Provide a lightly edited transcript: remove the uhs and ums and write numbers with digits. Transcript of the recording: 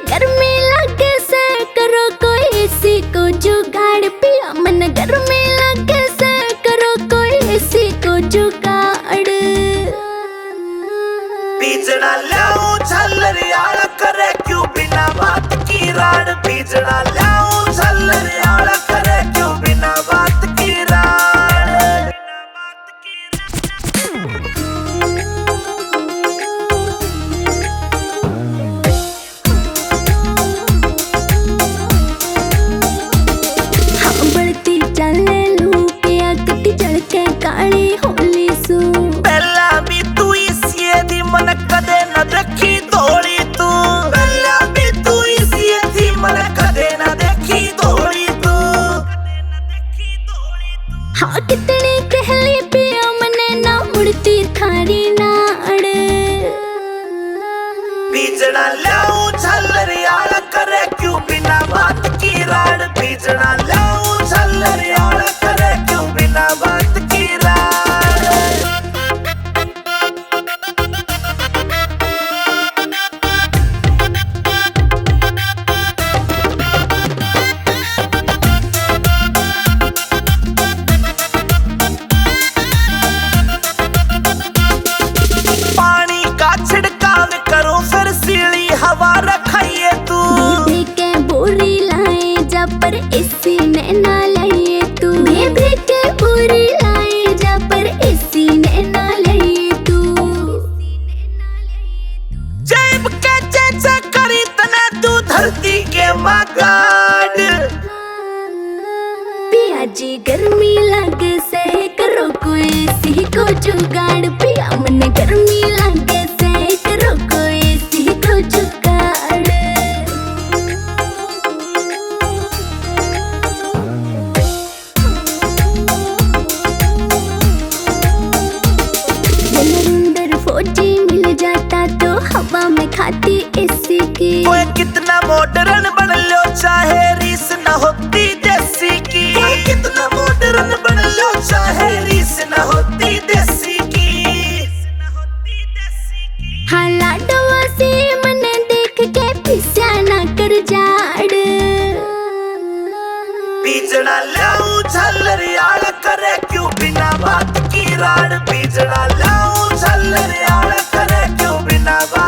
गर्मी लगे से करो कोई एसी को जुगाड़ पिया मन गर्मी लगे से करो कोई एसी को जुगाड़। बीजड़ा लाऊं झल्लरियाल करे क्यों बिना बात की राड। बीजड़ा लाऊं झल्लरियाल करे क्यों बिना बात की राड। हाँ बढ़ती चले लू पिया कटी चढ़के काली होली सू। पहला भी तू इसी दी मन कदे न देखी धोली तू। पहला भी तू इसी दी मन कदे न देखी धोली तू। हाँ कितनी कहली पिया मने ना मुड़ती थारी नाड़। बीजड़ा लाऊं झल्लरियाल करे क्यों बिना बात की राड। बीजड़ा लाऊं झल्लरियाल करे क्यों बिना बात की राड। पानी का छिड़काव करो फिर सीली हवा रखाइए तू। बेबी के बोरी लाए जा पर इसी ने ना लाइए तू। बेबी के बोरी लाए जा पर इसी ने ना लाइए तू। जैब के जैसे करी तने तू धरती के मगाड़। पिया जी गर्मी लगे से करो कोई सी को जुगाड़। पिया मन गर्मी लगे से करो कोई सी को जुगाड़। नरेंद्र फौजी मिल जाता तो हवा में खाती एसी की। कोई कितना मॉडर्न बन लो चाहे रीस न होती देसी की। कोई कितना मॉडर्न बन लो चाहे रीस न होती देसी की। हाँ लाडवा से मन देख के पिस्या ना कर जाड़। बीजड़ा लाऊं झल्लरियाल करे क्यों बिना बात की राड। बीजड़ा लाऊं झल्लरियाल करे क्यों बिना बात